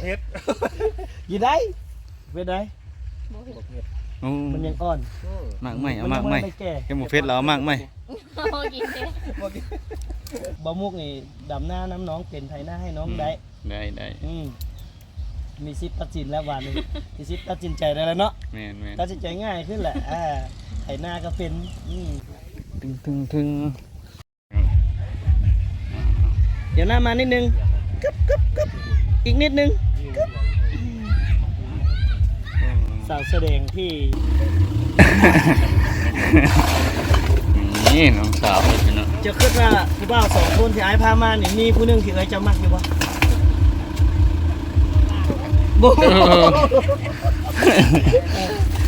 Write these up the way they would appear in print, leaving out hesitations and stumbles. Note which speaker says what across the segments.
Speaker 1: เผ็ด
Speaker 2: กินได้เป็นได้
Speaker 3: โอ้
Speaker 2: มันยังอ่อน
Speaker 3: มากไหมเอามากไหมแกหมูเฟสเราเอามากไหม
Speaker 4: กินเด้
Speaker 2: บะมุกนี่ดำหน้าน้ำน้องเป็นไทยหน้าให้น้องได้
Speaker 3: ได้
Speaker 2: มีสิทธิ์ตัดสินแล้ววันนี้มีสิทธิ์ตัดสินใจได้แล้วเนาะ
Speaker 3: แม่น
Speaker 2: ตัดสินใจง่ายขึ้นแหละไถหน้าก็เป็น
Speaker 3: ถึง
Speaker 2: เดี๋ยวหน้ามานิดนึงกึบอีกนิดนึงกึบสาวแสดงที่
Speaker 3: นี่น้องสาวพี่น้อง
Speaker 2: จะคิดว่าผู้บ่าวสองคนที่ไอ้พามานี่มีผู้หนึงที่ไอ้จะมักอยู่บ่บ่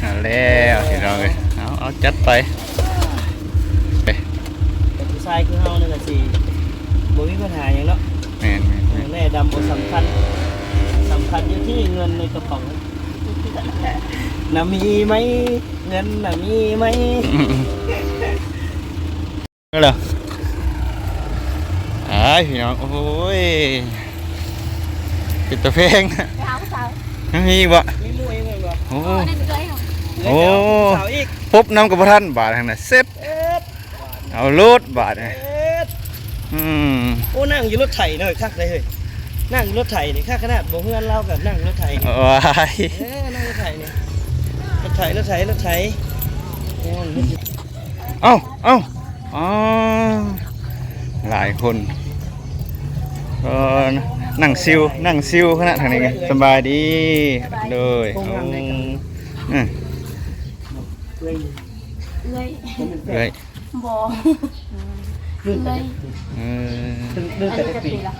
Speaker 3: เอาแล้วพี่น้องเลยเอาจัดไป
Speaker 2: แต่ผู้ชายคือเฮานี่ก็สิบ่มีปัญหาหยังเนาะ
Speaker 3: แม่น
Speaker 2: แม่ดำบ่สำคัญอยู่ที่เงินในกระเป๋าน่ะมีไหมเงินน่ะมีไหม
Speaker 3: ก็เหรอพี่น้องโอ้ยปิดตะเพง
Speaker 4: ไปหาผู้สาว
Speaker 3: มีบ่
Speaker 2: มีมวยไหมบ่
Speaker 3: โอ้
Speaker 4: นั่นเลยเหรอ
Speaker 3: โอ้
Speaker 2: สาวอีก
Speaker 3: ปุ๊บน้ำกับพระท่านบาททางนั้นเซ็ต
Speaker 2: เอ็ด
Speaker 3: เอาโลดบาท
Speaker 2: เอ็ด โอ้นั่งอยู่รถไถหน่อยคักเลยเฮ้ยนั่งอยู่รถไถนี่คักขนาดบ่เพื่อนเรากับนั่งรถไถนี่
Speaker 3: ว้าย
Speaker 2: นั่งรถไถนี่รถไถ
Speaker 3: เอ้าอ๋อหลายคนนั่งซิวขนาดทางนี้ไงสบายดีเลย
Speaker 2: เลย
Speaker 4: เลย
Speaker 3: เลย
Speaker 4: บ่เลย
Speaker 2: เดิน
Speaker 4: อา
Speaker 2: แต่
Speaker 4: ยุจะ
Speaker 2: ปี
Speaker 4: ปีละ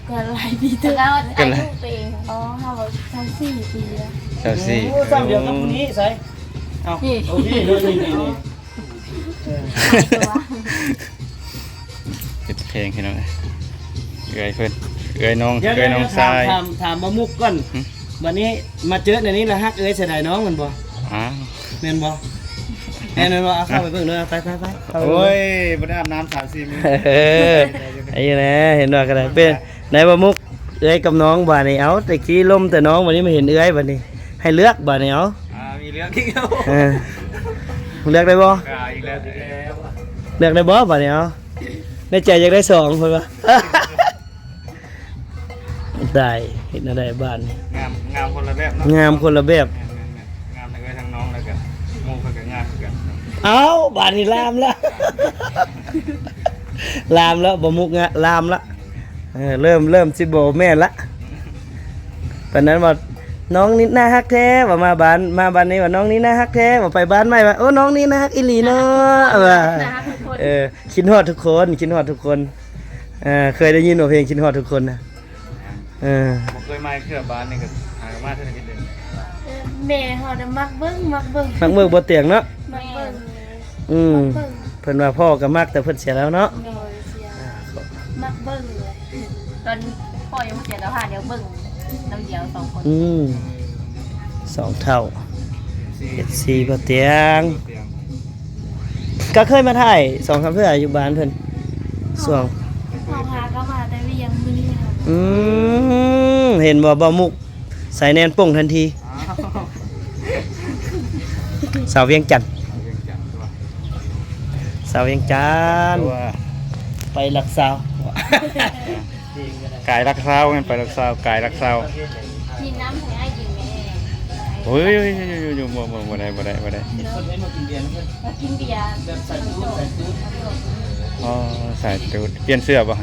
Speaker 4: ก็หลายปีตัวแล้วอายุตัวเองอ๋อเขาบอก34 ปีแล้ว
Speaker 3: เจ้าสี่
Speaker 2: โอ้ซ้ำเดียวกับคนนี้ใส่เอาโอ้พี่ดูนี่
Speaker 3: ติดเพลงให้น้องเอ้ยเพื่อนเอ้ยน้อง
Speaker 2: เดี๋ยว
Speaker 3: เอ้ยน้องทราย
Speaker 2: ถามมามุกก่อนวันนี้มาเจอในนี้ละฮักเอ้ยเสียดายน้องมันบ่
Speaker 3: อ้าว
Speaker 2: แม่นบ่แม่นบ่เอาเข้าไปเบิ่งเด้อไป
Speaker 3: โอ้ยบ่ได้อาบน้ำ3-4 มื้อ
Speaker 2: ไอ้แหละเห็นว่ากันได้เป็นไหนบ่มุกเอ้ยกับน้องบ่นี่เอาตะกี้ลมแต่น้องวันนี้ไม่เห็นเอ้ยบัดนี้ให้เลือกบ่นี่เอา
Speaker 3: มีเรื่องอีกแล้ว
Speaker 2: เลือกได้บ่
Speaker 3: อีกแล้ว
Speaker 2: เลือกได้บ่บ่นี่เอาในใจอยากได้2เพิ่นว่าได้เห็นอะไรบ้านนี่
Speaker 3: งามคนละแบบเนาะ
Speaker 2: งามคนละแบบ
Speaker 3: งามทั้งเอ้ยทั้งน้องแล้วกันหมู่เพิ่นก็งามคือกัน
Speaker 2: เอาบ้านนี่ลามแล้วลามแล้วบ่มุกงะลามละเริ่มสิบ่แม่นละปานนั้นว่าน้องนี่น่าฮักแท้ว่ามาบ้านนี้ว่าน้องนี่น่าฮักแท้ว่าไปบ้านใหม่ว่าโอ้น้องนี่น่าฮักอีหลีเนาะว่าคิดฮอดทุกคนเคยได้ยินว่าเพลงคิดฮอดทุกคนนะ
Speaker 3: บ่เคยมาเครือบ้านนี่ก็หามาเท่านิดนึง
Speaker 4: แม่เฮาน่ะมักเบิ่ง
Speaker 2: มักเบิ่งบ่เตียงเนาะ
Speaker 4: มักเบิ่ง
Speaker 2: เพิ่นว่าพ่อก็มักแต่เพิ่นเสียแล้วเนาะ
Speaker 4: โดยเสียมักเบิ่งเลยตอนพ่อยังบ่เสียแล้วค่ะเดี๋ยวเบิ่งน้ำเดียว2 คน
Speaker 2: 2 เท่า4บ่เตียงก็เคยมาถ่าย2-3เทื่ออยู่บ้านเพิ่นช่วง
Speaker 4: พ่อพาก็มาแต่ว่ายังมื้อนี้ค่ะ
Speaker 2: เห็นบ่มุกใส่แนนป่งทันทีสาวเวียงจันทน์ไปรักสาว
Speaker 3: กายรักษากันไปรักษากายรักษา
Speaker 4: กินน้ำให้อ้ายกินแม่
Speaker 3: โอ้ยอยู่บ่ได้
Speaker 2: คนให้มากินเบียร์นะเพิ่น
Speaker 4: แล้วกินเบียร์
Speaker 2: แบบใส่ตู้
Speaker 3: อ๋อใส่ตูดเปลี่ยนเสื้อบ่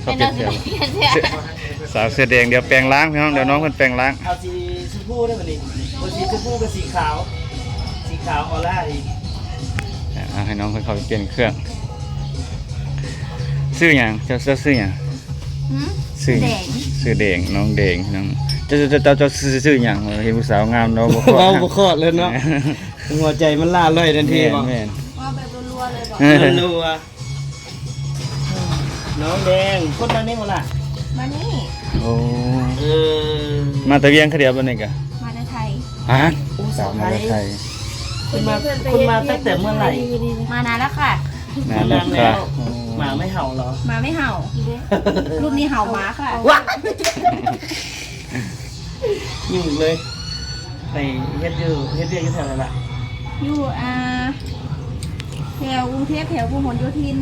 Speaker 3: เขาเปลี่ยนเสื้อสาวเสื้อแดงเดี๋ยวแปลงล้างพี่น้องเดี๋ยวน้องเพิ่นแปลงล้าง
Speaker 2: เอาสีชมพูได้บ่นี่บ่สีชมพูกับสีขาวออร่าอีก
Speaker 3: ให้น้องเพิ่นเข้าไปเปลี่ยนเครื่องซื้อหยังเจ้าซื้อหยังซื้อแดงน้องแดงน้องเจ้าซื้อหยังเห็นผู้สาวงามเนาะบ่
Speaker 2: เว้าบ่คอดเลยเนาะหัวใจมันล่าลอยทันทีบ่
Speaker 3: แม่น
Speaker 4: ว่าแบบรัวๆเลยบอก
Speaker 2: รัวน้องแดงคนทางนี้บ่ล่ะ
Speaker 4: มานี่
Speaker 3: โอ้
Speaker 2: เออ
Speaker 3: มาตะเวียงคือเดียวบ่นี่กะ
Speaker 4: มาในไทย
Speaker 3: สาวมาไทย
Speaker 2: คุณมาตั้งแต่เมื่อไหร่
Speaker 4: มานานแล้วค่ะ
Speaker 3: นานแล้วค่ะโอ้
Speaker 2: หมาไม่เห่าเหรอ
Speaker 4: มาไม่เห่ารุ่นนี้เห่าหมาค่ะ
Speaker 2: ว้ายุ่งเลยไปเฮ็ดเรียกกันแถวไหนล่ะ
Speaker 4: อยู่แถวกรุงเทพแถวพหลโยธิน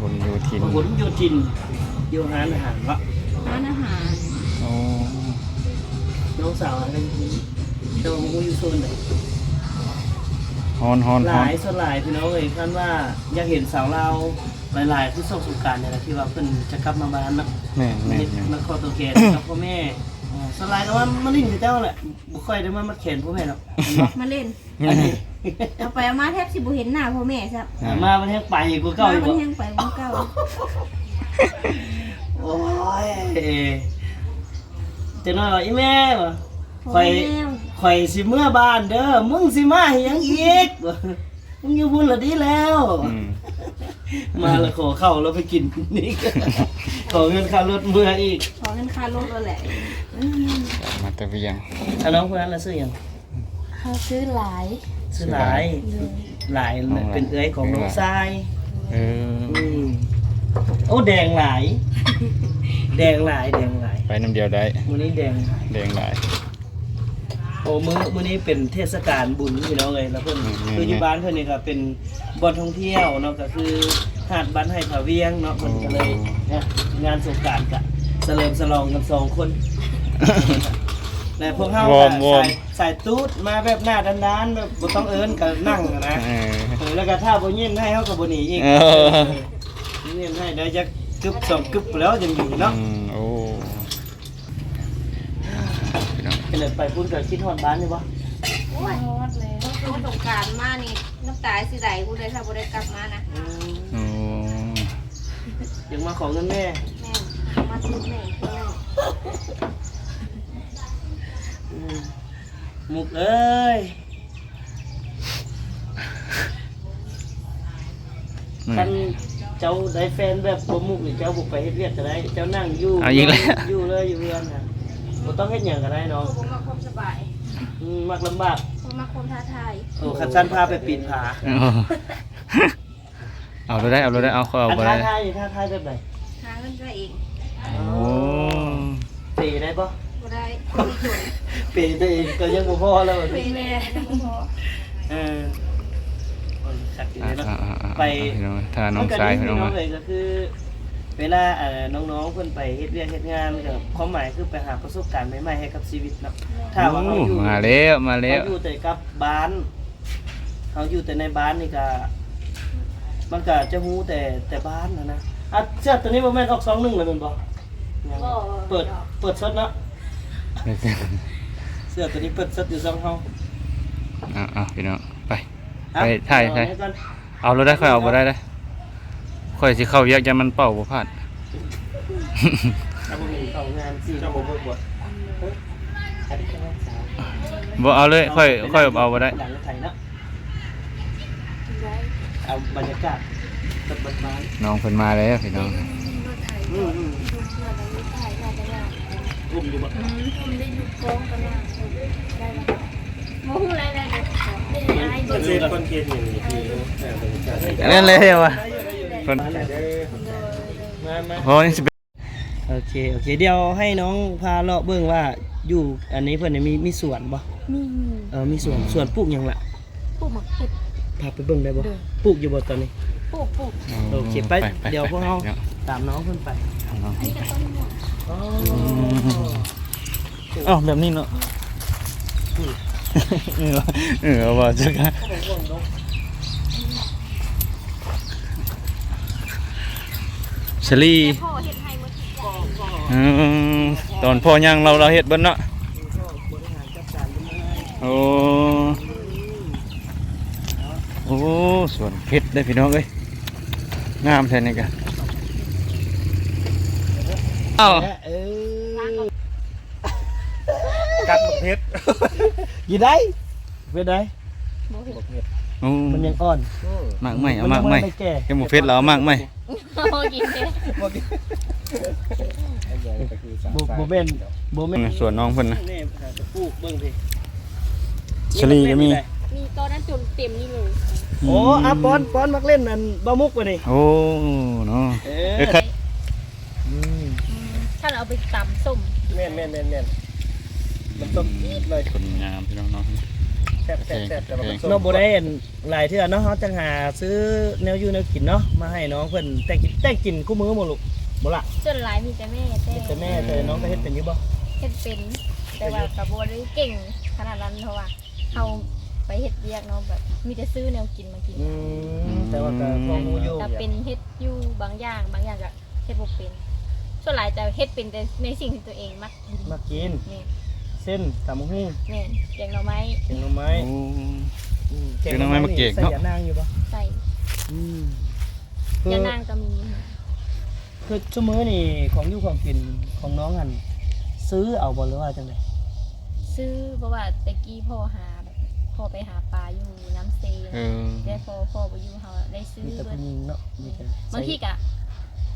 Speaker 3: คนอยู่ทิน
Speaker 2: ผลโยธินอยู่ร้านอาหารวะ
Speaker 4: ร้านอาหาร
Speaker 3: โอ้
Speaker 2: น้องสาวอะไรนี้เจ้ามูอยู่โซนไหน
Speaker 3: ฮอนฮอน
Speaker 2: ห
Speaker 3: ฮอน
Speaker 2: ลายส่วนหลายพี่น้องเอ้ยท่านว่าอยากเห็นสาวเราวหลายๆที่ส่งสงกรารเนี่ยนะที่ว่าเพิ่นจะกลับมาบ้านนะ
Speaker 3: แม่แม่
Speaker 2: เฮ็ด
Speaker 3: แม่
Speaker 2: มาขอตัวแกนกับพ่อแม่ส่วนหลายก็ว่ามาลิ้นกับเจ้าแหละบ่ค่อยได้มาแขนพ่อแม่หรอก
Speaker 4: มาเล่น
Speaker 2: อันนี้
Speaker 4: เอาไปเอามาแทบสิบ่เห็นหน้าพ่อแม่ซับ
Speaker 2: มามันแห้งไปกูเก่าอยู่
Speaker 4: มัน
Speaker 2: บ่
Speaker 4: แห้งไปมันเก่า
Speaker 2: โอ้ยจะน้อยว่าอีแม่บ่
Speaker 4: พ่อ
Speaker 2: ข่อย
Speaker 4: แม่
Speaker 2: ข่อยสิเมื่อบ้านเด้อมึงสิมาให้หยังอีกบ่มึงอยู่บุญละดีแล้ว
Speaker 3: อืม
Speaker 2: มาแล้วขอเข้าแล้วไปกินนี่ก็ขอเงินค่ารถเมื่ออีก
Speaker 4: ขอเงินค่ารถแล้วแหละ
Speaker 3: มาตะเวียง
Speaker 2: ถ้าน้องคนนั้นละซื้อหยัง
Speaker 4: เขาซื้อหลาย
Speaker 2: ซื้อหลายหลายเป็นเอ้ยของน้องทราย
Speaker 3: เออ
Speaker 2: โอ้แดงหลาย แดงหลายแดงหลาย
Speaker 3: ไปน้ำเดียวได้
Speaker 2: มื้อนี้แดง
Speaker 3: แดงหลาย
Speaker 2: โอ้มื้อนี้เป็นเทศกาลบุญพี่น้องเอ้ยแล้วเพิ่นคืออยู่บ้านเพิ่นนี่ก็เป็นบ่อนท่องเที่ยวเนาะก็คือหาดบ้านไห้ผาเวียงเนาะเพิ่นก็เลยเนี่ยงานสงกรานต์ก็เฉลิมฉลองกัน2คนแต่พวกเฮาก็ใส่ตูดมาแบบหน้าด้านๆแบบบ่ต้องเอิ้นก็นั่งนะ
Speaker 3: เออ
Speaker 2: แล้วก็ถ้าบ่ยิ้มให้เฮาก็บ่หนีอีก
Speaker 3: เออ
Speaker 2: ยิ้มให้ได้จักกึบ2กึบแล้วจังอยู่เนาะ
Speaker 3: อืมโอ้พี่น้อง
Speaker 2: เป็นไปพูดกับคิดฮอดบ้านนี่บ่
Speaker 4: โอ้ยฮอดเลยรถสงกรารมานี่น้ำตาสิไหลกูเลยถ้าบ่ได้กลับมานะ
Speaker 3: โอ้
Speaker 2: ยังมาขอเงินแม่
Speaker 4: แม่มาซื้อแม่เพื่อน
Speaker 2: มุกเอ้ยท่านเจ้าได้แฟนแบบบ่มุกนี่เจ้าบุกไปเฮ็ดเวียกก็ได้ เจ้านั่งอยู่
Speaker 3: เอาอีกแล้ว
Speaker 2: อยู่เลยอยู่เรือนน่ะบ่ต้องเฮ็ดหยังก็ได้เนาะ
Speaker 4: ผมมาความสบาย
Speaker 2: มักลำบาก
Speaker 4: ผมมาความท้าทาย
Speaker 2: โอ้คันสั้นพาไปปีนผา
Speaker 3: เอาเราได้เอาเราได้เอาเขาเอา
Speaker 2: อัน
Speaker 3: ไป
Speaker 2: ท้า
Speaker 3: ได้
Speaker 2: ทายนี่ท้าทายแบบไหน
Speaker 4: หาเงินก็เอง
Speaker 3: โอ้
Speaker 2: เปย์ได้บ่
Speaker 4: บ่ได้ไม่จน
Speaker 2: เปย์ตัวเองก็ยังบ่พอแล้ว
Speaker 4: ไปแม่พอ
Speaker 2: เออขัดอยู่
Speaker 3: อ่า
Speaker 2: เนาะ
Speaker 3: อ่าอ่า
Speaker 2: ไป
Speaker 3: พี่น้องถ้าน้องชายพี่น้อง
Speaker 2: น้อ
Speaker 3: มาง
Speaker 2: เลยก็คือ เวลาน้องๆเพิ่นไปเฮ็ดเวียกเฮ็ดงานก็ความหมายคือไปหาประสบการณ์ใหม่ๆให้กับชีวิตเนาะถ้าว่าเขาอยู่
Speaker 3: มาแล้วมาแล้ว
Speaker 2: เขาอยู่แต่กับบ้านเขาอยู่แต่ในบ้านนี่ก็มันก็จะฮู้แต่บ้านนะอ่ะเสื้อตัวนี้บ่แม่นออก21เลยแม่นบ่ยังเปิดสดเนาะเสื้อตัวนี้เปิดสดอยู่2เฮา
Speaker 3: อ่าพี่น้องไป
Speaker 2: อ่ะ
Speaker 3: ไปถ่าย
Speaker 2: เอให้ก่อน
Speaker 3: เอาเราได้ค่อยเอาไปได้ได้ค่อยสิเข้าเยอะจะมันเป่าบ่พลาด
Speaker 2: เอาบ่มีเข้างานสิเจ้าบ่เบิกบ่เฮ้ยอันนี้ก็งานสาว
Speaker 3: บ่เอาเลยค่อยเอาไปได้
Speaker 2: หลังรถไถเนาะเอาบรรยากาศกับบ้าน
Speaker 3: น้องเพิ่นมาแล้วพี่น้อง
Speaker 2: อืมอุ้มอยู่บ่
Speaker 4: ผมได้อยู่กองกันนะได้แล้วโอ้โหอะไรได้ได้
Speaker 2: มันเป็นคอนเทนต์อย่างนี้พี่
Speaker 3: นั่นเลยว่ะเพิ่น
Speaker 2: มา
Speaker 3: โอ้นี่สิเป็น
Speaker 2: โอเคเดี๋ยวให้น้องพาเลาะเบิ่งว่าอยู่อันนี้เพิ่นมีสวนบ่
Speaker 4: มี
Speaker 2: มีสวนปลูกหยังล่ะ
Speaker 4: ปลูกหมักเห็ด
Speaker 2: พาไปเบิ่งได้บ่ปลูกอยู่บ่ตอนนี้
Speaker 4: ปลูก
Speaker 2: โอเคไปเดี๋ยวพวกเราตามน้องเพิ่นไป
Speaker 4: อันนี้ก็ต้นหมวก
Speaker 2: อ๋อ
Speaker 3: อ๋อแบบนี้เนาะว่าจักสลี
Speaker 4: พ่อเห็ดให้หมดทุกอย่าง
Speaker 3: ตอนพ่อย่างเราเฮ็ดเบิ่นเนาะโอ้โอ้สวนเพชรได้พี่น้องเอ้ยงามแท้นี่กะเอ้า กัดบักเพชร
Speaker 2: อยู่ได้เฮ็ดได้
Speaker 3: โอ้
Speaker 2: มันยังอ่อน
Speaker 3: มากไหมเอามากไหม
Speaker 2: นแก่
Speaker 3: แกหมูเพชรเราเอามากไหม
Speaker 4: โอ้กินเด้
Speaker 2: บ่แม่น
Speaker 3: ส่วนน้องเพิ่นนะ
Speaker 2: แม่หาตะปลูกเบิ่งสิ
Speaker 3: ชลีก็มี
Speaker 4: มีตอนนั้นจนเต็มนี่เลย
Speaker 2: โอ้อาปอนมักเล่นอันบ่มุกไปนี่
Speaker 3: โอ้เนาะ
Speaker 2: เอ
Speaker 3: เอ้ย
Speaker 2: อ
Speaker 3: ครับ
Speaker 4: ถ้าเราเอาไปตำส้ม
Speaker 2: แม่นมันต้มเลย
Speaker 3: คนงามพี่น้องเนาะ
Speaker 2: แซ่บแต่ว่ามันน้องบ่ได้หลายเทื่อเนาะเฮาจังหาซื้อแนวอยู่แนวกินเนาะมาให้น้องเพิ่นแต่งกินคู่มื้อบ่ลูกบ่ล่ะ
Speaker 4: ส่วนหลายมีแต่แม่แต่
Speaker 2: แต่แม่แต่น้องก็เฮ็ดเป็นอยู่บ่
Speaker 4: เฮ็ดเป็น แต่ว่ากับบัวได้เก่งขนาดนั้นเพราะว่าเขาไปเฮ็ดเวียกเนาะแบบมีแต่ซื้อแนวกินมากิน
Speaker 2: แต่ว่าก็พอฮู้อยู่
Speaker 4: แต่เป็นเฮ็ดอยู่บางอย่างก็เฮ็ดบ่เป็นส่วนหลายจะเฮ็ดเป็นแต่ในสิ่งที่ตัวเองมักกิน
Speaker 2: มากิน
Speaker 4: นี่
Speaker 2: เส้นตำบักหุ่ง
Speaker 4: แม่นแกงหน่อไม้
Speaker 2: แกงหน่อไม้
Speaker 3: โอ้
Speaker 2: แก
Speaker 3: งหน่อไม้มาเก็บเนาะ
Speaker 2: ใส่ยานางอยู่บ่
Speaker 4: ใส่
Speaker 2: คื
Speaker 4: ยา
Speaker 2: อ
Speaker 4: นางก็มี
Speaker 2: คือชั่วมื้อนี่ของอยู่ของกินของน้องหันซื้อเอาบ่หรือว่าจังได๋
Speaker 4: ซื้อเพราะว่าแต่กี้พ่อหาแบบพ่อไปหาปลาอยู่น้ำเซ
Speaker 3: เออ
Speaker 4: ได้พ่อบ่อยู่เฮาได้ซื้อ
Speaker 2: มีแต่
Speaker 4: เบิ
Speaker 2: ผู้
Speaker 4: ด
Speaker 2: หญิงเนาะมีแต่
Speaker 4: บางทีก็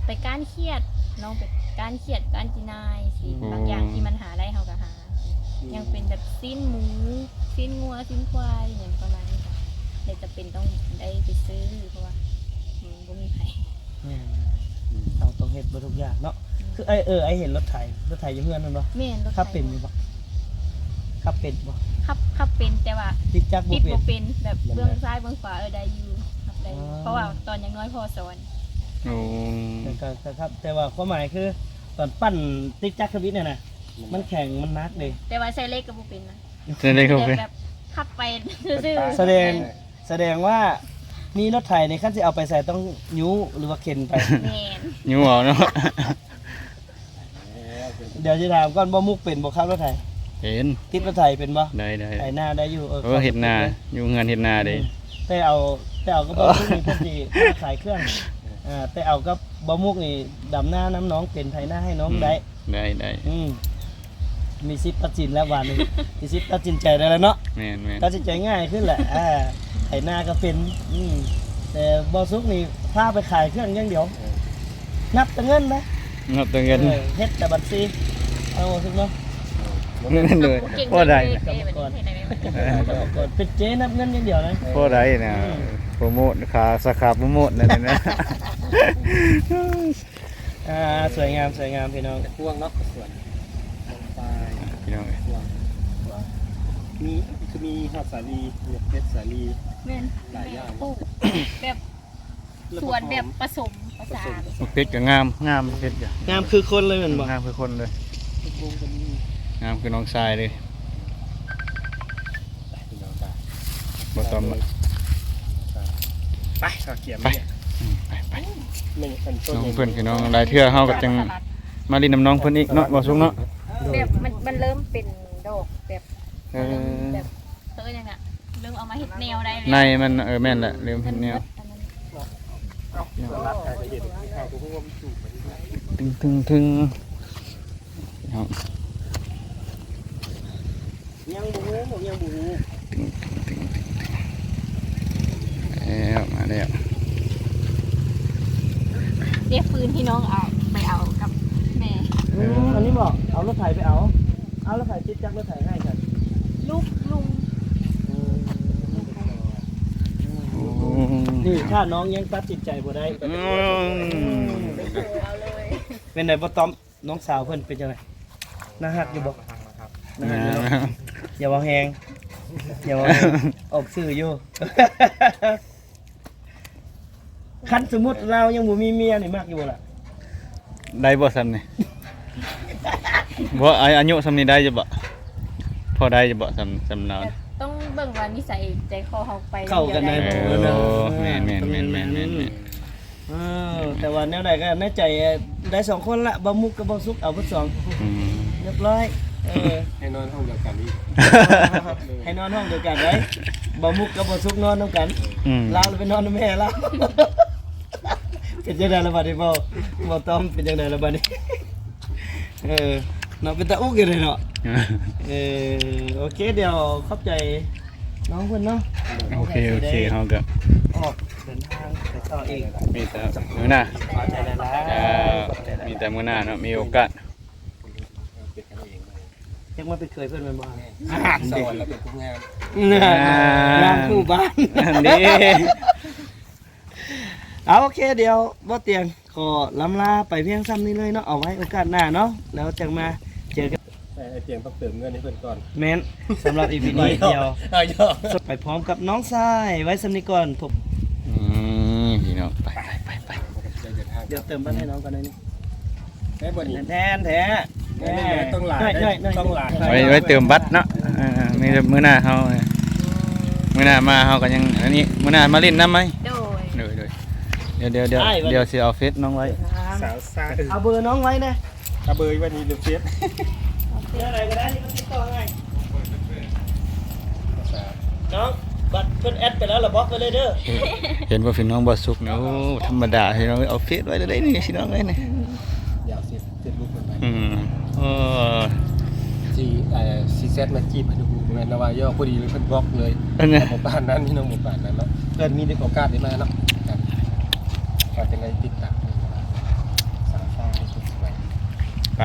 Speaker 4: ไปก้านเครียดน้องไปก้านเครียดก้านจีนายสิบางอย่างที่มันหาได้เฮาก็หา ยังเป็นแบบสิ้นหมูสิ้นงัวสิ้นควายอย่างประมาณนี้ค่ะเลยจะเป็นต้องได้ไปซื้อเพราะว่าบ่มีไผ
Speaker 2: เราต้องเฮ็ดบ่ทุกอย่างเนาะคือไอ้เห็นรถไถอยู่เฮือนนั่นบ่
Speaker 4: แม่นรถไถ
Speaker 2: ขับเป็นอยู่บ่ขับเป็นบ่
Speaker 4: ขับเป็นแต่ว่า
Speaker 2: ติดจักร
Speaker 4: ติ
Speaker 2: บ่
Speaker 4: ด
Speaker 2: เป็
Speaker 4: บ่
Speaker 2: น
Speaker 4: เป็นแบบเบื้องซ้ายเบื้องขวาได้อยู่ขับได้อยู่
Speaker 2: อ๋อ
Speaker 4: เพราะว่าตอนยังน้อยพ่อสอน
Speaker 3: โอ้
Speaker 2: ก็ครับแต่ว่าความหมายคือตอนปั้นติดจักรวิทย์เนี่ยนะมันแข็งมันนักเลย
Speaker 4: แต่ว่าใช้เลขก็บ่เป็นนะ
Speaker 3: เจะได้เข้าไป
Speaker 4: แต่แบบขับไปซื่อๆ
Speaker 2: แสดงว่ามีรถไถในขั้นที่เอาไปใส่ต้องยู้หรือว่าเข็นไป
Speaker 4: แม่น
Speaker 3: อยู่เอาเนาะ
Speaker 2: เดี๋ยวจะถามก่อนบ่มุกเป็นบ่ครับรถไถ
Speaker 3: เห็น
Speaker 2: ติดรถไถเป็นบ่
Speaker 3: ได้
Speaker 2: ไถหน้าได้อยู่
Speaker 3: เออเห็ดนาอยู่เงินเห็ดนาเด้
Speaker 2: แต่เอาก็บ่มุกนี่เพิ่นสิขายเครื่องแต่เอาก็บ่มุกนี่ดำหน้าน้ำน้องเป็นไถหน้าให้น้องได้
Speaker 3: ได้
Speaker 2: มีสิทธิ์ตัดสินแล้ววันนี้มีสิทธิ์ตัดสินใจได้แล้วเนาะ
Speaker 3: แม่น
Speaker 2: ตัดสินใจง่ายขึ้นแหละไถหน้าก็เป็นแต่บ่ซุกนี่พาไปขายเครื่องอย่างเดียว นับแต่เงินนะ
Speaker 3: งับตัวเงิน
Speaker 2: เฮ็ดแต่บัญชีเอาบ่ซุกเนาะ
Speaker 3: เงินเลย
Speaker 4: เก่ง
Speaker 3: พอได้
Speaker 4: เลขแบบนี้ให้ได้ไหม
Speaker 2: ก่อนเป็นเจ๊นับเงินอย่างเดียวนะ
Speaker 3: พอได้นะโปรโมทขาสาขาโปรโมทนั่นนะ
Speaker 2: สวยงามพี่น้อง
Speaker 1: พ่วงเนาะส่วนปลาย
Speaker 3: พี่น้อง
Speaker 1: มีคือมีหอดสาลีมีเพชรสาลี
Speaker 4: แม่น
Speaker 1: หลายอย่าง
Speaker 4: ปลูกแบบสวนแบบผสมผสาน
Speaker 3: เพชรก็งามเพชรก็
Speaker 2: งามคือคนเลยเหมือนบ่
Speaker 3: งามคือคนเลย
Speaker 1: ทุกวงก็มี
Speaker 3: งามคือน้องชายเลย
Speaker 1: พี่น้องตา
Speaker 3: บ่ต้อง
Speaker 1: ไปข้าวเกี๊ยว
Speaker 3: ไป
Speaker 1: เนี่ย
Speaker 3: ไป
Speaker 1: ไม่เป็นต้น
Speaker 3: น้องเพิ่นพี่น้องหลายเทื่อเฮาก็จังมาลินน้ำน้องเพิ่นอีกเนาะบ่ซุกเนาะ
Speaker 4: แบบมันเริ่มเป็นดอกแบบ
Speaker 3: เออ
Speaker 4: แบบยังไงเริ่มเอามาเห็ดแนวได้
Speaker 3: ในมันแม่นแหละเริ่มเห็นแนว
Speaker 1: รัดไปเห็นข้าวก็พุ่งว่ามันจูบไปที่ไหน
Speaker 3: ถึงเอา
Speaker 2: ยังบ่ฮู้ยังบ่ฮู้
Speaker 3: แล้วมาแล้ว
Speaker 4: เรียกฟืนที่น้องเอาไปเอากับแม่
Speaker 2: อันนี้บอกเอารถไถไปเอารถไถติดจักรรถไถให้กัน
Speaker 4: ลูกลุง
Speaker 2: นี่ถ้าน้องยังตัดสินใจบ่ได้
Speaker 4: เอาเลย
Speaker 2: เป็นไดบ่ต้อมน้องสาวเพิ่นเป็นจังไดน่าฮักอยู่บ่น่าฮักอยู่เนาะอย่าว่าแฮงออกสื่ออยู่ คันสมมุติเรายังบ่มีเมียนี่มักอยู่ล่ะ
Speaker 3: ได้บ่ซ้ำนี่บ่อายุซ้ำนี้ได้จะบ่พอได้จะบ่ซ้ำเรา
Speaker 4: ต้องเบิ่งว่านิสัยใจคอเขาไป
Speaker 2: เข้ากันได้
Speaker 3: เอ
Speaker 2: บ่
Speaker 3: อแม่น
Speaker 2: แต่ว่าแนวใดก็ในใจได้สองคนละบ่มุกกับบ่สุกเอาเบิดสอง
Speaker 3: อืม
Speaker 2: เรียบร้อย
Speaker 1: ให้นอนห้องเดียวกันอีก
Speaker 2: ให้นอนห้องเดียวกันได้บ่มุกกับบ่สุกนอนนำกัน
Speaker 3: อืม
Speaker 2: ลาวไปนอนนำแม่ลาวเป็นจังได๋ล่ะบัดนี้บ่ต้อมเป็นจังได๋ล่ะบัดนี้เนาะเป็นตาอุกอยู่เลยเนาะโอเคเดี๋ยวขอบใจน้องเพิ่นเนาะ
Speaker 3: โอเคเฮาก็
Speaker 2: ออกเดินทางไปต่อเอง
Speaker 3: มีแต่มื้อหน้า
Speaker 2: ขอบใจหลาย
Speaker 3: มีแต่มื้อหน้าเนาะมีโอกาส
Speaker 1: เป็นกันเองเลย
Speaker 2: ยังมาเป็นเคยเพื่อนมันบ้าง
Speaker 1: สอนแล้วเป็นผู้งาน
Speaker 2: งานคู่บ้าน
Speaker 3: นี่
Speaker 2: เอาโอเคเดี๋ยวบ่เตียงขอล้ำลาไปเพียงซ้ำนี้เลยเนาะเอาไว้โอกาสหน้าเนาะแล้วจังมาเจอกัน
Speaker 1: แต่ไอเตียงต้องเติมเงินให้เพื่อนก่อน
Speaker 2: แม้นสำหรับอีพีนี้เดียว
Speaker 1: เอาย่อ
Speaker 2: ไปพร้อมกับน้องทรายไว้สำนี้ก่อนผม
Speaker 3: พี่น้องไป
Speaker 1: เดินทาง
Speaker 2: เดี๋ยวเติมบ้านให้น้องกันเลยนี่
Speaker 1: ได้บ่นี้
Speaker 2: แทนแท้
Speaker 1: ต้องหลาย
Speaker 2: น้อย
Speaker 1: ต้องหลาย
Speaker 3: ไว้เติมบัตรเนาะมีมื้อหน้าเฮามื้อหน้ามาเฮาก็ยังอันนี้มื้อหน้ามาเล่นน้ำไหม
Speaker 4: โดย
Speaker 3: เดี๋ยวสิเอาเฟซน้องไว้
Speaker 1: สาวซ่า
Speaker 2: เอาเบอร์น้องไว้นะ
Speaker 1: เอาเบอร์วันนี้ดูเฟซ
Speaker 2: เบอร์อะไรก็ได้ที่เขาติดต่อให้น้องบัตรเพิ่นแอดไปแล้วเราบล็อกไปเลยเด้อ
Speaker 3: เห็นว่าพี่น้องบ่สุกเนาะธรรมดาพี่น้องเอาเฟซไว้ได้นี่พี่น้องเอ้ยนี่
Speaker 1: เดี๋ยวเฟซบุ๊กมันไป
Speaker 3: โอ้
Speaker 1: ซีเซตมาจีบให้ดูเหมือนนวายอพอดีเลยเพิ่นบล็อกเลย
Speaker 3: อันนี้
Speaker 1: หมู่บ้านนั้นพี่น้องหมู่บ้านนั้นเนาะเพื่อนมีได้โอกาสได้มาเนาะครับก็จะได้ติดตามสาวซ่าให้สุดสวย
Speaker 3: ไป